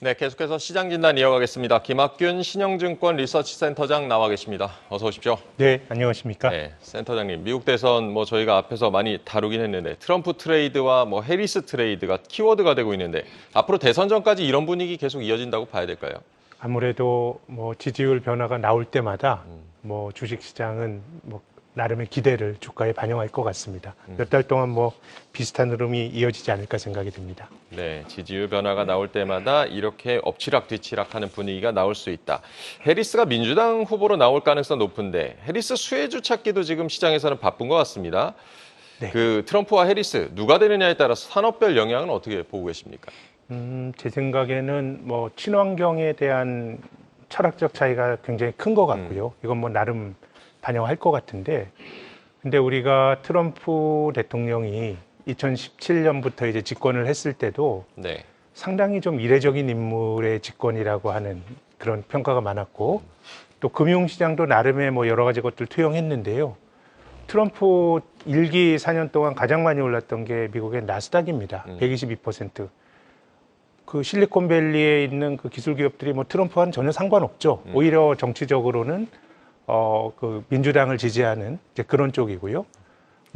네, 계속해서 시장 진단 이어가겠습니다. 김학균 신영증권 리서치센터장 나와 계십니다. 어서 오십시오. 네, 안녕하십니까? 네, 센터장님, 미국 대선 저희가 앞에서 많이 다루긴 했는데 트럼프 트레이드와 해리스 트레이드가 키워드가 되고 있는데 앞으로 대선 전까지 이런 분위기 계속 이어진다고 봐야 될까요? 아무래도 지지율 변화가 나올 때마다 주식 시장은 나름의 기대를 주가에 반영할 것 같습니다. 몇 달 동안 비슷한 흐름이 이어지지 않을까 생각이 듭니다. 네, 지지율 변화가 나올 때마다 이렇게 엎치락뒤치락하는 분위기가 나올 수 있다. 해리스가 민주당 후보로 나올 가능성 높은데 해리스 수혜주 찾기도 지금 시장에서는 바쁜 것 같습니다. 네. 그 트럼프와 해리스 누가 되느냐에 따라서 산업별 영향은 어떻게 보고 계십니까? 제 생각에는 친환경에 대한 철학적 차이가 굉장히 큰 것 같고요. 이건 나름 반영할 것 같은데, 근데 우리가 트럼프 대통령이 2017년부터 이제 집권을 했을 때도 네. 상당히 좀 이례적인 인물의 집권이라고 하는 그런 평가가 많았고, 또 금융시장도 나름의 여러 가지 것들 투영했는데요. 트럼프 1기 4년 동안 가장 많이 올랐던 게 미국의 나스닥입니다. 122%. 그 실리콘밸리에 있는 그 기술 기업들이 트럼프와는 전혀 상관없죠. 오히려 정치적으로는 그 민주당을 지지하는 이제 그런 쪽이고요.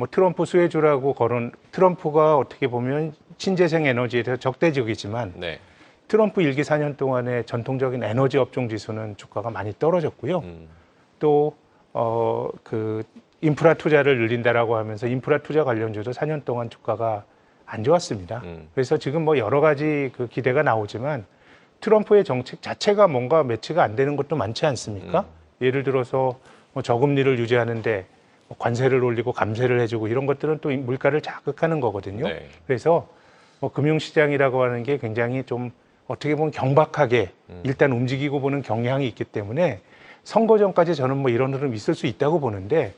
트럼프 수혜주라고 트럼프가 어떻게 보면 신재생 에너지에 대해서 적대적이지만 네. 트럼프 1기 4년 동안의 전통적인 에너지 업종 지수는 주가가 많이 떨어졌고요. 또 그 인프라 투자를 늘린다라고 하면서 인프라 투자 관련주도 4년 동안 주가가 안 좋았습니다. 그래서 지금 여러 가지 그 기대가 나오지만 트럼프의 정책 자체가 뭔가 매치가 안 되는 것도 많지 않습니까? 예를 들어서 저금리를 유지하는데 관세를 올리고 감세를 해주고 이런 것들은 또 물가를 자극하는 거거든요. 네. 그래서 금융시장이라고 하는 게 굉장히 좀 어떻게 보면 경박하게 일단 움직이고 보는 경향이 있기 때문에 선거 전까지 저는 이런 흐름이 있을 수 있다고 보는데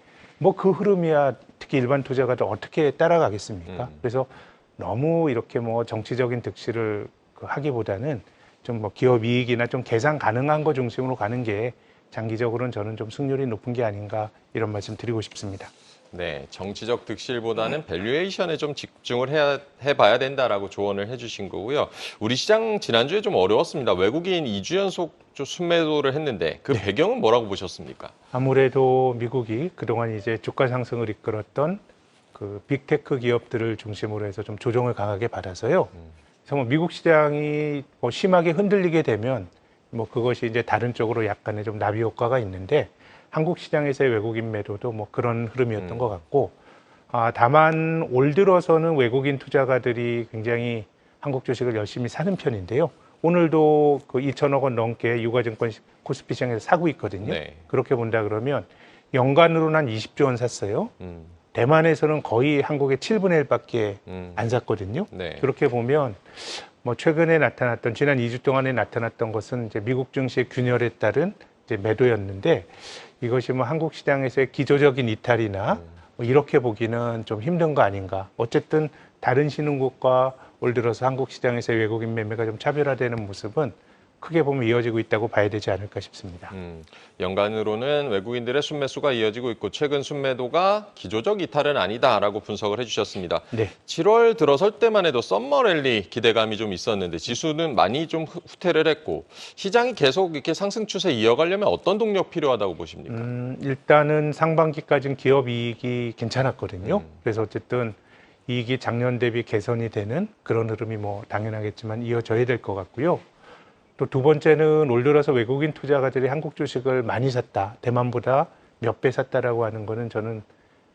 그 흐름이야 특히 일반 투자가들 어떻게 따라가겠습니까? 그래서 너무 이렇게 정치적인 득실을 하기보다는 좀 기업 이익이나 좀 계산 가능한 거 중심으로 가는 게 장기적으로는 저는 좀 승률이 높은 게 아닌가 이런 말씀 드리고 싶습니다. 네, 정치적 득실보다는 밸류에이션에 좀 집중을 해봐야 된다라고 조언을 해주신 거고요. 우리 시장 지난주에 좀 어려웠습니다. 외국인 2주 연속 순매도를 했는데 그 배경은 뭐라고 보셨습니까? 아무래도 미국이 그동안 이제 주가 상승을 이끌었던 그 빅테크 기업들을 중심으로 해서 좀 조정을 강하게 받아서요. 그래서 미국 시장이 심하게 흔들리게 되면 그것이 이제 다른 쪽으로 약간의 좀 나비 효과가 있는데 한국 시장에서의 외국인 매도도 그런 흐름이었던 것 같고, 다만 올 들어서는 외국인 투자가들이 굉장히 한국 주식을 열심히 사는 편인데요. 오늘도 그 2천억 원 넘게 유가증권 코스피 시장에서 사고 있거든요. 네. 그렇게 본다 그러면 연간으로는 한 20조 원 샀어요. 대만에서는 거의 한국의 7분의 1밖에 안 샀거든요. 네. 그렇게 보면 최근에 나타났던 지난 2주 동안에 나타났던 것은 이제 미국 증시의 균열에 따른 이제 매도였는데 이것이 한국 시장에서의 기조적인 이탈이나 이렇게 보기는 좀 힘든 거 아닌가. 어쨌든 다른 신흥국과 올 들어서 한국 시장에서의 외국인 매매가 좀 차별화되는 모습은 크게 보면 이어지고 있다고 봐야 되지 않을까 싶습니다. 연간으로는 외국인들의 순매수가 이어지고 있고 최근 순매도가 기조적 이탈은 아니다라고 분석을 해주셨습니다. 네. 7월 들어설 때만 해도 썸머 랠리 기대감이 좀 있었는데 지수는 많이 좀 후퇴를 했고 시장이 계속 이렇게 상승 추세 이어가려면 어떤 동력 필요하다고 보십니까? 일단은 상반기까지는 기업 이익이 괜찮았거든요. 그래서 어쨌든 이익이 작년 대비 개선이 되는 그런 흐름이 당연하겠지만 이어져야 될 것 같고요. 또 두 번째는 올 들어서 외국인 투자가들이 한국 주식을 많이 샀다. 대만보다 몇 배 샀다라고 하는 거는 저는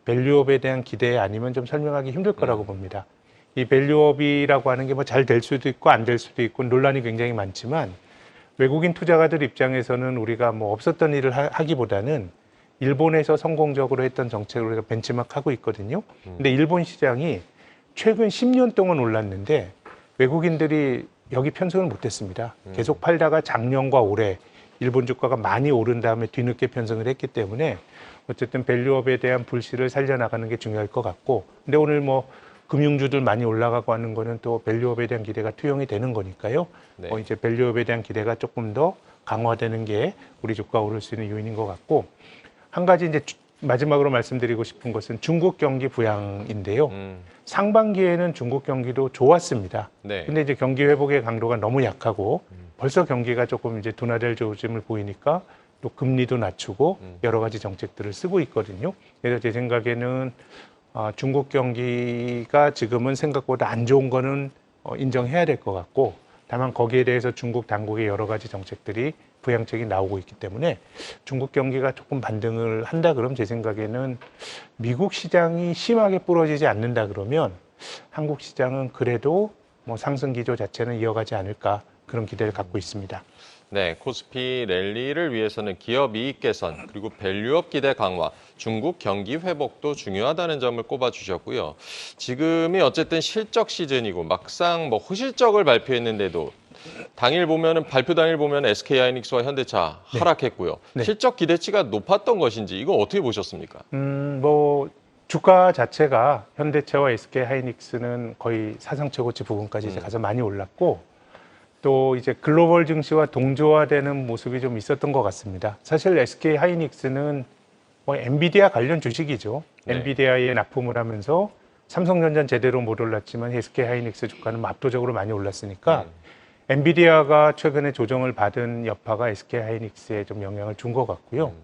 밸류업에 대한 기대 아니면 좀 설명하기 힘들 거라고 봅니다. 이 밸류업이라고 하는 게 잘 될 수도 있고 안 될 수도 있고 논란이 굉장히 많지만 외국인 투자가들 입장에서는 우리가 없었던 일을 하기보다는 일본에서 성공적으로 했던 정책을 우리가 벤치마크하고 있거든요. 근데 일본 시장이 최근 10년 동안 올랐는데 외국인들이 여기 편승을 못했습니다. 계속 팔다가 작년과 올해 일본 주가가 많이 오른 다음에 뒤늦게 편승을 했기 때문에 어쨌든 밸류업에 대한 불씨를 살려나가는 게 중요할 것 같고, 근데 오늘 금융주들 많이 올라가고 하는 거는 또 밸류업에 대한 기대가 투영이 되는 거니까요. 네. 이제 밸류업에 대한 기대가 조금 더 강화되는 게 우리 주가 오를 수 있는 요인인 것 같고, 한 가지 이제 마지막으로 말씀드리고 싶은 것은 중국 경기 부양인데요. 상반기에는 중국 경기도 좋았습니다. 네. 근데 이제 경기 회복의 강도가 너무 약하고 벌써 경기가 조금 이제 둔화될 조짐을 보이니까 또 금리도 낮추고 여러 가지 정책들을 쓰고 있거든요. 그래서 제 생각에는 중국 경기가 지금은 생각보다 안 좋은 거는 인정해야 될 것 같고, 다만 거기에 대해서 중국 당국의 여러 가지 정책들이 부양책이 나오고 있기 때문에 중국 경기가 조금 반등을 한다 그러면 제 생각에는 미국 시장이 심하게 부러지지 않는다 그러면 한국 시장은 그래도 뭐 상승 기조 자체는 이어가지 않을까, 그런 기대를 갖고 있습니다. 네, 코스피 랠리를 위해서는 기업 이익 개선, 그리고 밸류업 기대 강화, 중국 경기 회복도 중요하다는 점을 꼽아주셨고요. 지금이 어쨌든 실적 시즌이고 막상 뭐 호실적을 발표했는데도 당일 보면은 발표 당일 보면 SK하이닉스와 현대차 하락했고요. 네. 실적 기대치가 높았던 것인지 이거 어떻게 보셨습니까? 뭐 주가 자체가 현대차와 SK하이닉스는 거의 사상 최고치 부근까지 이제 가서 많이 올랐고, 또 이제 글로벌 증시와 동조화되는 모습이 좀 있었던 것 같습니다. 사실 SK하이닉스는 뭐 엔비디아 관련 주식이죠. 네. 엔비디아에 납품을 하면서 삼성전자는 제대로 못 올랐지만 SK하이닉스 주가는 압도적으로 많이 올랐으니까 엔비디아가 최근에 조정을 받은 여파가 SK하이닉스에 좀 영향을 준 것 같고요.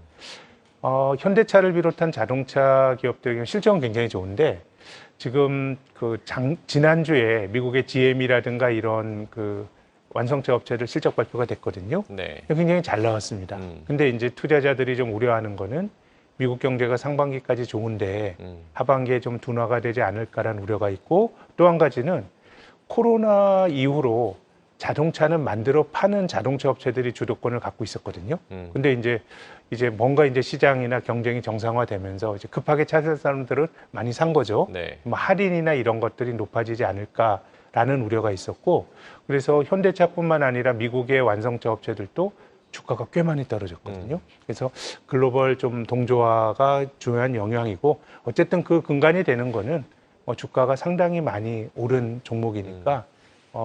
현대차를 비롯한 자동차 기업들의 실적은 굉장히 좋은데, 지금 지난주에 미국의 GM이라든가 이런 완성차 업체들 실적 발표가 됐거든요. 네. 굉장히 잘 나왔습니다. 근데 이제 투자자들이 좀 우려하는 거는 미국 경제가 상반기까지 좋은데 하반기에 좀 둔화가 되지 않을까라는 우려가 있고, 또 한 가지는 코로나 이후로 자동차는 만들어 파는 자동차 업체들이 주도권을 갖고 있었거든요. 근데 이제 뭔가 이제 시장이나 경쟁이 정상화되면서 이제 급하게 찾을 사람들은 많이 산 거죠. 네. 뭐 할인이나 이런 것들이 높아지지 않을까라는 우려가 있었고, 그래서 현대차뿐만 아니라 미국의 완성차 업체들도 주가가 꽤 많이 떨어졌거든요. 그래서 글로벌 좀 동조화가 중요한 영향이고, 어쨌든 그 근간이 되는 거는 주가가 상당히 많이 오른 종목이니까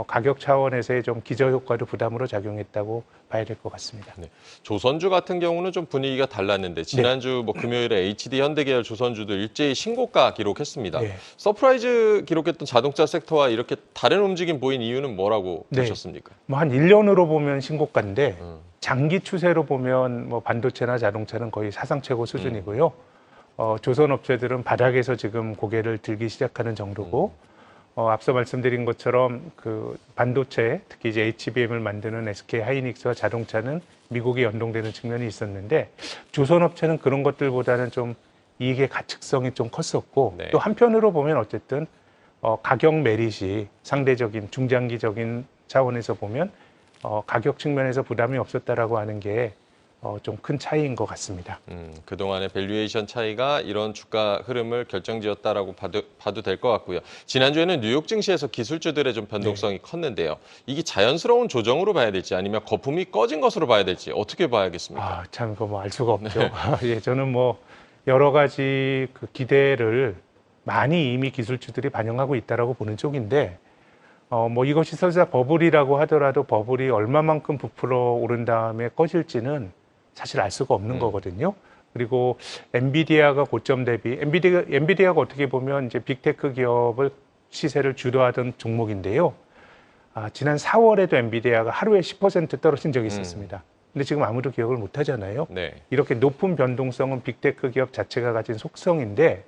가격 차원에서의 좀 기저효과도 부담으로 작용했다고 봐야 될 것 같습니다. 네. 조선주 같은 경우는 좀 분위기가 달랐는데 지난주 뭐 금요일에 HD 현대계열 조선주도 일제히 신고가 기록했습니다. 네. 서프라이즈 기록했던 자동차 섹터와 이렇게 다른 움직임 보인 이유는 뭐라고 네. 보셨습니까? 뭐 한 1년으로 보면 신고가인데 장기 추세로 보면 뭐 반도체나 자동차는 거의 사상 최고 수준이고요. 조선 업체들은 바닥에서 지금 고개를 들기 시작하는 정도고, 앞서 말씀드린 것처럼 반도체, 특히 이제 HBM을 만드는 SK하이닉스와 자동차는 미국에 연동되는 측면이 있었는데, 조선업체는 그런 것들보다는 좀 이익의 가측성이 좀 컸었고, 네. 또 한편으로 보면 어쨌든 가격 메릿이 상대적인 중장기적인 차원에서 보면 가격 측면에서 부담이 없었다라고 하는 게 좀 큰 차이인 것 같습니다. 그동안의 밸류에이션 차이가 이런 주가 흐름을 결정지었다라고 봐도 될 것 같고요. 지난주에는 뉴욕 증시에서 기술주들의 좀 변동성이 컸는데요. 이게 자연스러운 조정으로 봐야 될지 아니면 거품이 꺼진 것으로 봐야 될지 어떻게 봐야겠습니까? 참, 그거 뭐 알 수가 없죠. 예, 저는 뭐 여러 가지 기대를 많이 이미 기술주들이 반영하고 있다라고 보는 쪽인데, 뭐 이것이 설사 버블이라고 하더라도 버블이 얼마만큼 부풀어 오른 다음에 꺼질지는 사실 알 수가 없는 거거든요. 그리고 엔비디아가 고점 대비, 엔비디아가 어떻게 보면 이제 빅테크 기업을 시세를 주도하던 종목인데요. 지난 4월에도 엔비디아가 하루에 10% 떨어진 적이 있었습니다. 근데 지금 아무도 기억을 못 하잖아요. 네. 이렇게 높은 변동성은 빅테크 기업 자체가 가진 속성인데,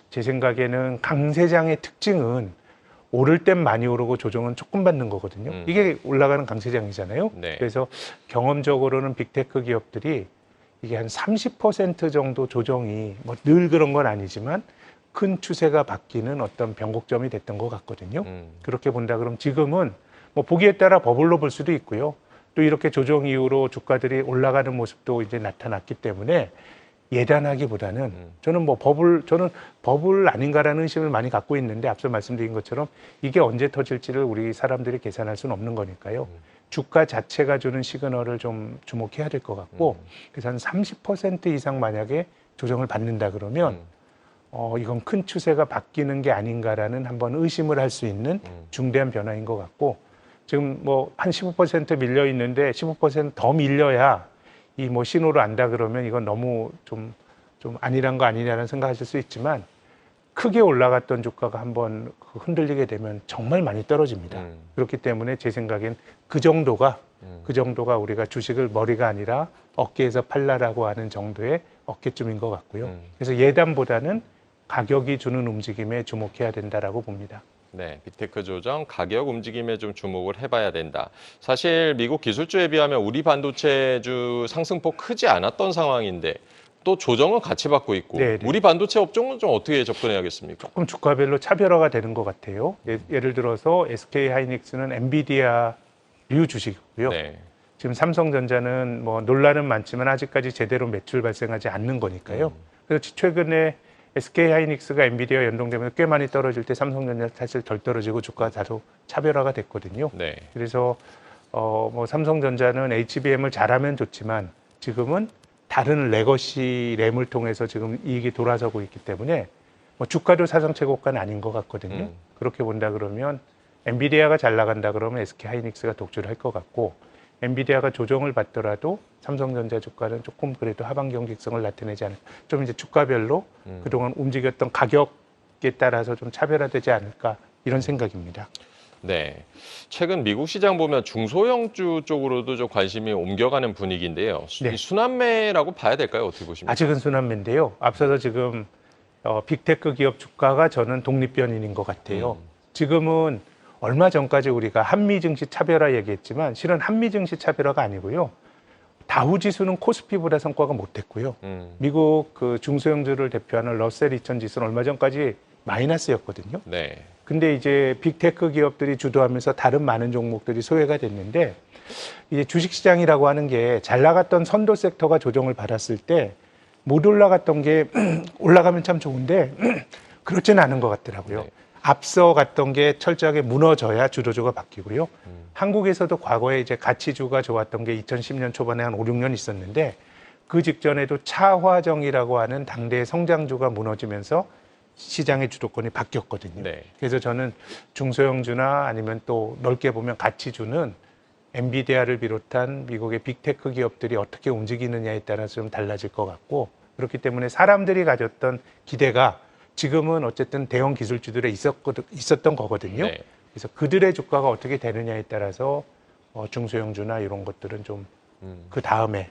제 생각에는 강세장의 특징은 오를 땐 많이 오르고 조정은 조금 받는 거거든요. 이게 올라가는 강세장이잖아요. 네. 그래서 경험적으로는 빅테크 기업들이 이게 한 30% 정도 조정이 뭐 늘 그런 건 아니지만 큰 추세가 바뀌는 어떤 변곡점이 됐던 것 같거든요. 그렇게 본다 그러면 지금은 뭐 보기에 따라 버블로 볼 수도 있고요. 또 이렇게 조정 이후로 주가들이 올라가는 모습도 이제 나타났기 때문에 예단하기보다는 저는 버블 아닌가라는 의심을 많이 갖고 있는데, 앞서 말씀드린 것처럼 이게 언제 터질지를 우리 사람들이 계산할 수는 없는 거니까요. 주가 자체가 주는 시그널을 좀 주목해야 될 것 같고, 그래서 한 30% 이상 만약에 조정을 받는다 그러면 이건 큰 추세가 바뀌는 게 아닌가라는 한번 의심을 할 수 있는 중대한 변화인 것 같고, 지금 뭐 한 15% 밀려 있는데 15% 더 밀려야 이 뭐 신호를 안다 그러면 이건 너무 좀 아니란 거 아니냐는 생각하실 수 있지만, 크게 올라갔던 주가가 한번 흔들리게 되면 정말 많이 떨어집니다. 그렇기 때문에 제 생각엔 그 정도가 우리가 주식을 머리가 아니라 어깨에서 팔라라고 하는 정도의 어깨쯤인 것 같고요. 그래서 예단보다는 가격이 주는 움직임에 주목해야 된다라고 봅니다. 네, 빅테크 조정, 가격 움직임에 좀 주목을 해봐야 된다. 사실 미국 기술주에 비하면 우리 반도체주 상승폭 크지 않았던 상황인데 또 조정은 같이 받고 있고 네네. 우리 반도체 업종은 좀 어떻게 접근해야겠습니까? 조금 주가별로 차별화가 되는 것 같아요. 예를 들어서 SK 하이닉스는 엔비디아류 주식이고요. 네. 지금 삼성전자는 뭐 논란은 많지만 아직까지 제대로 매출 발생하지 않는 거니까요. 그래서 최근에 SK 하이닉스가 엔비디아 연동되면서 꽤 많이 떨어질 때 삼성전자 사실 덜 떨어지고 주가가 다소 차별화가 됐거든요. 네. 그래서 뭐 삼성전자는 HBM을 잘하면 좋지만 지금은 다른 레거시 램을 통해서 지금 이익이 돌아서고 있기 때문에 뭐 주가도 사상 최고가는 아닌 것 같거든요. 그렇게 본다 그러면 엔비디아가 잘 나간다 그러면 SK 하이닉스가 독주를 할 것 같고 엔비디아가 조정을 받더라도 삼성전자 주가는 조금 그래도 하방 경직성을 나타내지 않을까. 좀 이제 주가별로 그동안 움직였던 가격에 따라서 좀 차별화되지 않을까 이런 생각입니다. 네. 최근 미국 시장 보면 중소형주 쪽으로도 좀 관심이 옮겨가는 분위기인데요. 네. 이 순환매라고 봐야 될까요? 어떻게 보십니까? 아직은 순환매인데요. 앞서서 지금 빅테크 기업 주가가 저는 독립변인인 것 같아요. 지금은 얼마 전까지 우리가 한미 증시 차별화 얘기했지만 실은 한미 증시 차별화가 아니고요. 다우 지수는 코스피보다 성과가 못했고요. 미국 그 중소형주를 대표하는 러셀 2000 지수는 얼마 전까지 마이너스였거든요. 네. 근데 이제 빅테크 기업들이 주도하면서 다른 많은 종목들이 소외가 됐는데 이제 주식시장이라고 하는 게 잘 나갔던 선도 섹터가 조정을 받았을 때 못 올라갔던 게 올라가면 참 좋은데 그렇지는 않은 것 같더라고요. 네. 앞서 갔던 게 철저하게 무너져야 주도주가 바뀌고요. 한국에서도 과거에 이제 가치주가 좋았던 게 2010년 초반에 한 5, 6년 있었는데 그 직전에도 차화정이라고 하는 당대의 성장주가 무너지면서 시장의 주도권이 바뀌었거든요. 네. 그래서 저는 중소형주나 아니면 또 넓게 보면 가치주는 엔비디아를 비롯한 미국의 빅테크 기업들이 어떻게 움직이느냐에 따라서 좀 달라질 것 같고 그렇기 때문에 사람들이 가졌던 기대가 지금은 어쨌든 대형 기술주들에 있었던 거거든요. 네. 그래서 그들의 주가가 어떻게 되느냐에 따라서 중소형주나 이런 것들은 좀 그 다음에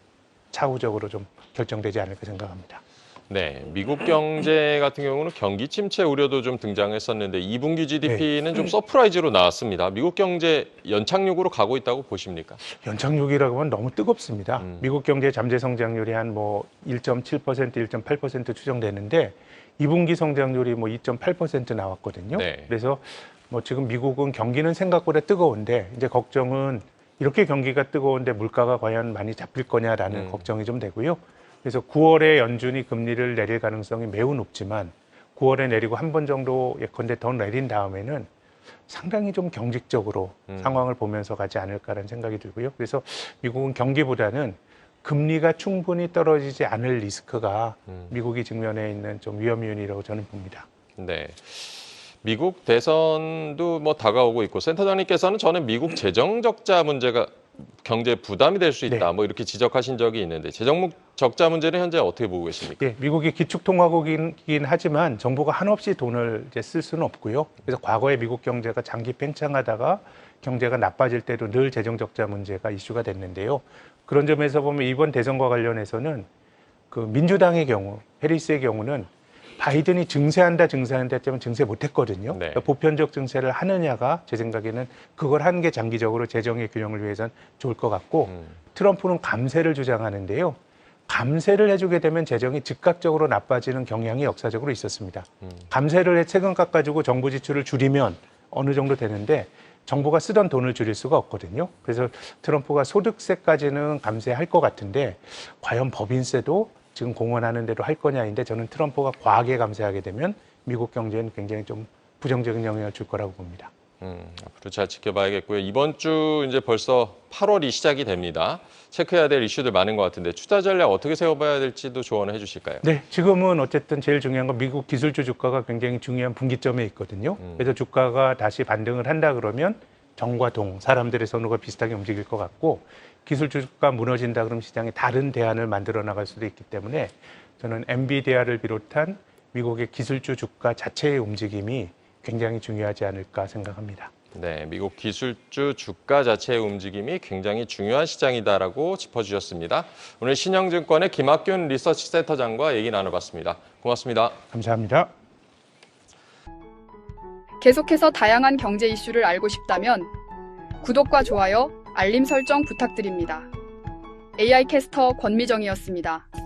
차후적으로 좀 결정되지 않을까 생각합니다. 네, 미국 경제 같은 경우는 경기 침체 우려도 좀 등장했었는데 2분기 GDP는 좀 서프라이즈로 나왔습니다. 미국 경제 연착륙으로 가고 있다고 보십니까? 연착륙이라고 하면 너무 뜨겁습니다. 미국 경제 잠재 성장률이 한 뭐 1.7%, 1.8% 추정되는데 2분기 성장률이 뭐 2.8% 나왔거든요. 네. 그래서 뭐 지금 미국은 경기는 생각보다 뜨거운데 이제 걱정은 이렇게 경기가 뜨거운데 물가가 과연 많이 잡힐 거냐라는 걱정이 좀 되고요. 그래서 9월에 연준이 금리를 내릴 가능성이 매우 높지만 9월에 내리고 한 번 정도 예컨대 더 내린 다음에는 상당히 좀 경직적으로 상황을 보면서 가지 않을까라는 생각이 들고요. 그래서 미국은 경기보다는 금리가 충분히 떨어지지 않을 리스크가 미국이 직면해 있는 좀 위험 요인이라고 저는 봅니다. 네. 미국 대선도 뭐 다가오고 있고 센터장님께서는 저는 미국 재정 적자 문제가 경제 부담이 될 수 있다. 네. 뭐 이렇게 지적하신 적이 있는데 재정 적자 문제는 현재 어떻게 보고 계십니까? 예, 미국이 기축통화국이긴 하지만 정부가 한없이 돈을 이제 쓸 수는 없고요. 그래서 과거에 미국 경제가 장기 팽창하다가 경제가 나빠질 때도 늘 재정 적자 문제가 이슈가 됐는데요. 그런 점에서 보면 이번 대선과 관련해서는 그 민주당의 경우, 해리스의 경우는 바이든이 증세한다 때문에 증세 못했거든요. 네. 그러니까 보편적 증세를 하느냐가 제 생각에는 그걸 하는 게 장기적으로 재정의 균형을 위해서는 좋을 것 같고 트럼프는 감세를 주장하는데요. 감세를 해주게 되면 재정이 즉각적으로 나빠지는 경향이 역사적으로 있었습니다. 감세를 해 세금 깎아주고 정부 지출을 줄이면 어느 정도 되는데 정부가 쓰던 돈을 줄일 수가 없거든요. 그래서 트럼프가 소득세까지는 감세할 것 같은데 과연 법인세도 지금 공언하는 대로 할 거냐인데 저는 트럼프가 과하게 감세하게 되면 미국 경제는 굉장히 좀 부정적인 영향을 줄 거라고 봅니다. 앞으로 잘 지켜봐야겠고요. 이번 주 이제 벌써 8월이 시작이 됩니다. 체크해야 될 이슈들 많은 것 같은데 투자 전략 어떻게 세워봐야 될지도 조언을 해주실까요? 네, 지금은 어쨌든 제일 중요한 건 미국 기술주 주가가 굉장히 중요한 분기점에 있거든요. 그래서 주가가 다시 반등을 한다 그러면 정과 동, 사람들의 선호가 비슷하게 움직일 것 같고 기술주 주가 무너진다 그러면 시장에 다른 대안을 만들어 나갈 수도 있기 때문에 저는 엔비디아를 비롯한 미국의 기술주 주가 자체의 움직임이 굉장히 중요하지 않을까 생각합니다. 네, 미국 기술주 주가 자체의 움직임이 굉장히 중요한 시장이다라고 짚어주셨습니다. 오늘 신영증권의 김학균 리서치 센터장과 얘기 나눠봤습니다. 고맙습니다. 감사합니다. 계속해서 다양한 경제 이슈를 알고 싶다면 구독과 좋아요, 알림 설정 부탁드립니다. AI 캐스터 권미정이었습니다.